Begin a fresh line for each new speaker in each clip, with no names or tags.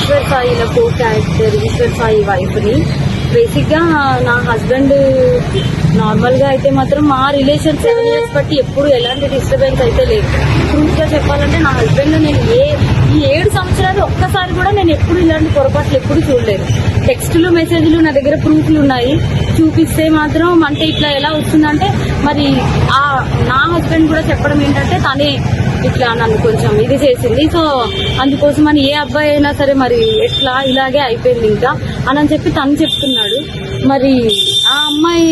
ఈశ్వర్ సాయి కో character Eshwar Sai wife ని. Basic గా నా హస్బెండ్ నార్మల్ గా అయితే మాత్రం మా రిలేషన్ 7 years బట్టి ఎప్పుడు ఎలాంటి డిస్టర్బెన్స్ అయితే లేదు. ట్రూత్ గా చెప్పాలంటే నా హస్బెండ్ నేను ఈ 7 సంవత్సరాలు ఒక్కసారి కూడా నేను ఎప్పుడు ఇలాంటి పొరపాట్లు ఎప్పుడు చూడలేదు. టెక్స్టులు మెసేజ్లు నా దగ్గర ప్రూఫ్లు ఉన్నాయి. చూపిస్తే మాత్రం అంటే ఇట్లా ఎలా వస్తుందంటే మరి నా హస్బెండ్ కూడా చెప్పడం ఏంటంటే తనే ఇట్లా నన్ను కొంచెం ఇది చేసింది. సో అందుకోసం అని ఏ అబ్బాయి అయినా సరే మరి ఎట్లా ఇలాగే అయిపోయింది ఇంకా అని చెప్పి తను చెప్తున్నాడు. మరి ఆ అమ్మాయి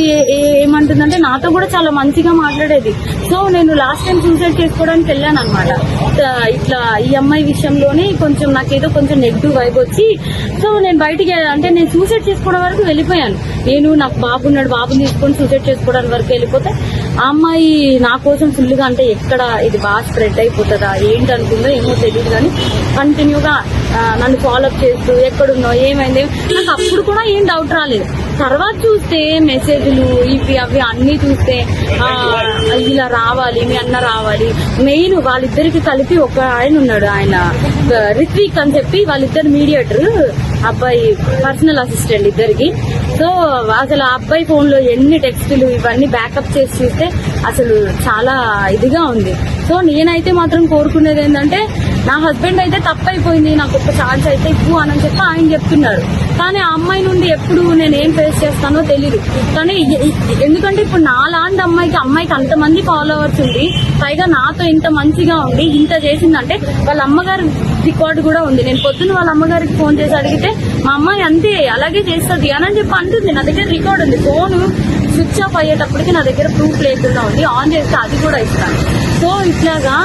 ఏమంటుందంటే నాతో కూడా చాలా మంచిగా మాట్లాడేది. సో నేను లాస్ట్ టైం సూసైడ్ చేసుకోవడానికి వెళ్ళాను అనమాట. ఇట్లా ఈ అమ్మాయి విషయంలోనే కొంచెం నాకేదో కొంచెం నెగిటివ్ వైబ్ వచ్చి సో నేను బయటికి అంటే నేను సూసైడ్ చేసుకోవడం వరకు వెళ్ళిపోయాను. నేను నాకు బాబున్నాడు, బాబుని తీసుకొని సూసైడ్ చేసుకోవడానికి వరకు వెళ్ళిపోతే ఆ అమ్మాయి నా కోసం ఫుల్గా అంటే ఎక్కడ ఇది బాగా స్ప్రెడ్ అయిపోతుందా ఏంటి అనుకుందో ఏమో తెలియదు కానీ కంటిన్యూగా నన్ను ఫాలోఅప్ చేస్తూ ఎక్కడున్నావు ఏమైంది నాకు అప్పుడు కూడా ఏం డౌట్ రాలేదు. తర్వాత చూస్తే మెసేజ్లు ఇవి అవి అన్ని చూస్తే ఇలా రావాలి మీ అన్న రావాలి. మెయిన్ వాళ్ళిద్దరికి కలిపి ఒక ఆయన ఉన్నాడు, ఆయన రిత్విక్ అని చెప్పి వాళ్ళిద్దరు మీడియేటర్, అబ్బాయి పర్సనల్ అసిస్టెంట్ ఇద్దరికి. సో అసలు ఆ అబ్బాయి ఫోన్ లో ఎన్ని టెక్స్టులు ఇవన్నీ బ్యాకప్ చేసి చూస్తే అసలు చాలా ఇదిగా ఉంది. సో నేనైతే మాత్రం కోరుకునేది ఏంటంటే నా హస్బెండ్ అయితే తప్పైపోయింది, నాకు ఒక ఛాన్స్ అయితే ఇవ్వు అని చెప్పి ఆయన చెప్తున్నారు. కానీ ఆ అమ్మాయి నుండి ఎప్పుడు నేను ఏం ఫేస్ చేస్తానో తెలీదు. కానీ ఎందుకంటే ఇప్పుడు నాలాంటి అమ్మాయికి అంతమంది ఫాలోవర్స్ ఉంది, పైగా నాతో ఇంత మంచిగా ఉండి ఇంత చేసిందంటే వాళ్ళ అమ్మగారి రికార్డు కూడా ఉంది. నేను పొద్దున్న వాళ్ళ అమ్మగారికి ఫోన్ చేసి అడిగితే మా అమ్మాయి అంతే అలాగే చేస్తుంది అని చెప్పి అంటుంది. నా దగ్గర రికార్డు ఉంది. ఫోన్ స్విచ్ ఆఫ్ అయ్యేటప్పటికి నా దగ్గర ప్రూఫ్ లేకుండా ఉంది, ఆన్ చేస్తే అది కూడా ఇస్తాను. సో ఇట్లాగా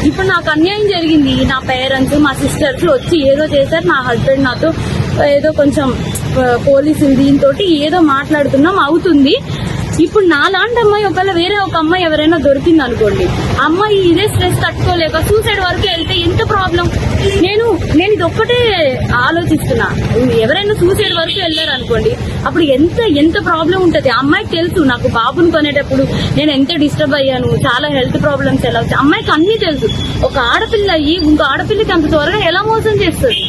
ఇప్పుడు నాకు అన్యాయం జరిగింది. నా పేరెంట్స్ మా సిస్టర్స్ వచ్చి ఏదో చేశారు. నా హస్బెండ్ నాతో ఏదో కొంచెం పోలీసులు దీంతో ఏదో మాట్లాడుతున్నాం అవుతుంది. ఇప్పుడు నాలాంటి అమ్మాయి ఒకవేళ వేరే ఒక అమ్మాయి ఎవరైనా దొరికింది అనుకోండి, అమ్మాయి ఇదే స్ట్రెస్ తట్టుకోలేక సూసైడ్ వరకు వెళ్తే ఎంత ప్రాబ్లం. నేను ఇది ఒక్కటే ఆలోచిస్తున్నా, ఎవరైనా సూసైడ్ వరకు వెళ్ళారు అనుకోండి అప్పుడు ఎంత ప్రాబ్లం ఉంటది. అమ్మాయికి తెలుసు నాకు బాబుని కొనేటప్పుడు నేను ఎంత డిస్టర్బ్ అయ్యాను, చాలా హెల్త్ ప్రాబ్లమ్స్ ఎలా వచ్చాయి అమ్మాయికి అన్ని తెలుసు. ఒక ఆడపిల్ల అయ్యి ఇంకో ఆడపిల్లకి అంత త్వరగా ఎలా మోసం చేస్తుంది.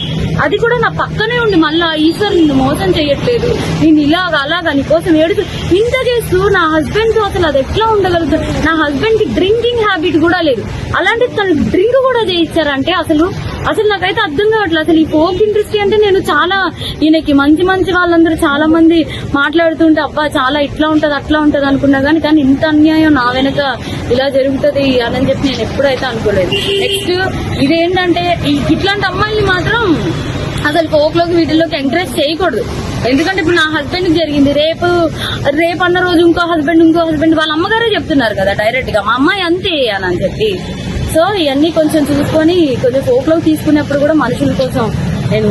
అది కూడా నా పక్కనే ఉండి మళ్ళా ఈశ్వర్ నిన్ను మోసం చేయట్లేదు, నేను అలాగా నీకోసం ఏడుతూ ఇంత చేస్తూ నా హస్బెండ్ తో అసలు అది ఎట్లా ఉండగలుగుతుంది. నా హస్బెండ్ కి డ్రింకింగ్ హ్యాబిట్ కూడా లేదు, అలాంటి తను డ్రింక్ కూడా చేయించారంటే అసలు నాకైతే అర్థం కావట్లేదు. అసలు ఈ ఫోక్ ఇండస్ట్రీ అంటే నేను చాలా ఈయనకి మంచి వాళ్ళందరూ చాలా మంది మాట్లాడుతుంటే అబ్బా చాలా ఇట్లా ఉంటది అట్లా ఉంటది అనుకున్నా కానీ ఇంత అన్యాయం నా వెనక ఇలా జరుగుతుంది అని చెప్పి నేను ఎప్పుడైతే అనుకోలేదు. నెక్స్ట్ ఇదేంటంటే ఇట్లాంటి అమ్మాయిని మాత్రం అసలు ఫోక్లోకి వీటిల్లోకి ఎంకరేజ్ చేయకూడదు. ఎందుకంటే ఇప్పుడు నా హస్బెండ్ కి జరిగింది, రేపు అన్న రోజు ఇంకో హస్బెండ్ వాళ్ళ అమ్మగారే చెప్తున్నారు కదా డైరెక్ట్ గా మా అమ్మాయి అంతే అని చెప్పి. సో ఇవన్నీ కొంచెం చూసుకొని కొంచెం ఫోక్లోకి తీసుకునేప్పుడు కూడా మనుషుల కోసం నేను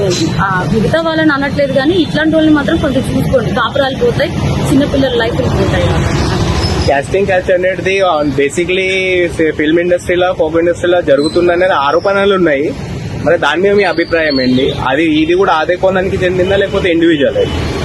మిగతా వాళ్ళని అనట్లేదు కానీ ఇట్లాంటి వాళ్ళని మాత్రం కొంచెం చూసుకోండి, కాపురాలు పోతాయి, చిన్నపిల్లల లైఫ్ పోతాయి.
కాస్టింగ్ కల్చర్ అనేది బేసిక్లీ ఫిల్మ్ ఇండస్ట్రీలో ఫోక్ ఇండస్ట్రీలో జరుగుతుందనేది ఆరోపణలు ఉన్నాయి. మరి దాని మీద మీ అభిప్రాయం ఏంటి? ఇది కూడా అదే కోణానికి చెందిందా లేకపోతే ఇండివిజువల్?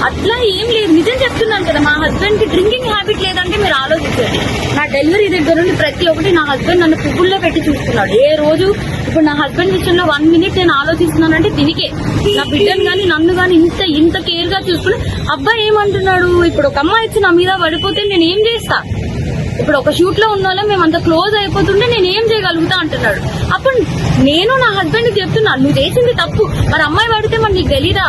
అట్లా ఏం లేదు, నిజం చెప్తున్నాను కదా. మా హస్బెండ్ కి డ్రింకింగ్ హ్యాబిట్ లేదంటే మీరు ఆలోచించండి. నా డెలివరీ దగ్గర నుండి ప్రతి ఒక్కటి నా హస్బెండ్ నన్ను పువ్వుల్లో పెట్టి చూస్తున్నాడు. ఏ రోజు ఇప్పుడు నా హస్బెండ్ విషయంలో 1 minute నేను ఆలోచిస్తున్నానంటే దీనికే. నా బిడ్డను గాని నన్ను గాని ఇంత కేర్ గా చూసుకుని అబ్బాయి ఏమంటున్నాడు, ఇప్పుడు ఒక అమ్మాయి వచ్చి నా మీద పడిపోతే నేను ఏం చేస్తా, ఇప్పుడు ఒక షూట్ లో ఉన్న వాళ్ళం మేము అంత క్లోజ్ అయిపోతుంటే నేను ఏం చేయగలుగుతా అంటున్నాడు. అప్పుడు నేను నా హస్బెండ్ కి చెప్తున్నా నువ్వు చేసింది తప్పు, మరి అమ్మాయి పడితే మరి నీకు తెలీదా,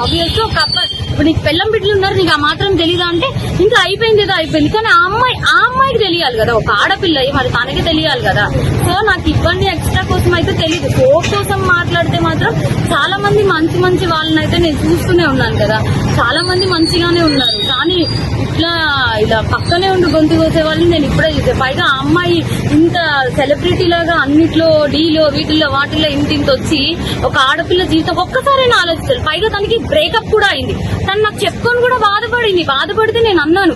ఆబ్వియస్ ఒక అబ్బాయి ఇప్పుడు నీకు పెళ్ళం బిడ్డలు ఉన్నారు నీకు ఆ మాత్రం తెలీదా అంటే ఇంకా అయిపోయింది ఏదో అయిపోయింది. కానీ ఆ అమ్మాయికి తెలియాలి కదా, ఒక ఆడపిల్ల మరి తనకి తెలియాలి కదా. సో నాకు ఇవన్నీ ఎక్స్ట్రా కోసం అయితే తెలీదు. ఫోక్ కోసం మాట్లాడితే మాత్రం చాలా మంది మంచి వాళ్ళని అయితే నేను చూస్తూనే ఉన్నాను కదా, చాలా మంది మంచిగానే ఉన్నారు. కానీ ఇలా పక్కనే ఉండి గొంతు కోసే వాళ్ళని నేను ఇప్పుడే చూసే. పైగా ఆ అమ్మాయి ఇంత సెలబ్రిటీ లాగా అన్నిట్లో డీలో వీటిల్లో వాటిల్లో ఇంత వచ్చి ఒక ఆడపిల్ల జీవితం ఒక్కసారైనా ఆలోచిస్తారు. పైగా తనకి బ్రేకప్ కూడా అయింది. తను నాకు చెప్పుకొని కూడా బాధపడితే నేను అన్నాను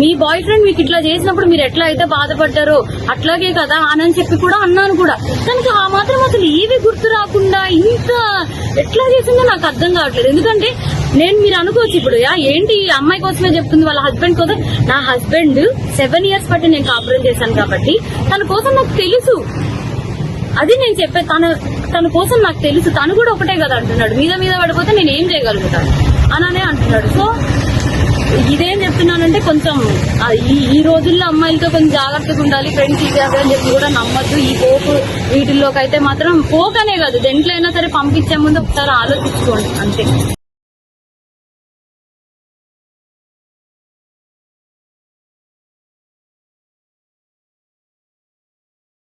మీ బాయ్ ఫ్రెండ్ మీకు ఇట్లా చేసినప్పుడు మీరు ఎట్లా అయితే బాధపడ్డారో అట్లాగే కదా అని చెప్పి కూడా అన్నాను కూడా. తనకి ఆ మాత్రం అసలు ఏవి గుర్తు రాకుండా ఇంత ఎట్లా చేసిందో నాకు అర్థం కావట్లేదు. ఎందుకంటే మీరు అనుకోవచ్చు ఇప్పుడు ఏంటి ఈ అమ్మాయి కోసమే చెప్తుంది వాళ్ళ హస్బెండ్ కోసం. నా హస్బెండ్ 7 years బట్టి నేను కాపురం చేశాను కాబట్టి తన కోసం నాకు తెలుసు. అది నేను చెప్పే తన కోసం నాకు తెలుసు, తను కూడా ఒకటే కదా అంటున్నాడు, మీద పడిపోతే నేను ఏం చేయగలుగుతాను అననే అంటున్నాడు. సో ఇదేం చెప్తున్నానంటే కొంచెం ఈ రోజుల్లో అమ్మాయిలతో కొంచెం జాగ్రత్తగా ఉండాలి, ఫ్రెండ్స్ ఇది అదే అని చెప్పి కూడా నమ్మద్దు. ఈ పోకు వీటిల్లోకి అయితే మాత్రం పోకనే కాదు, దేంట్లో అయినా సరే పంపించే ముందు ఒకసారి ఆలోచించుకోండి అంతే.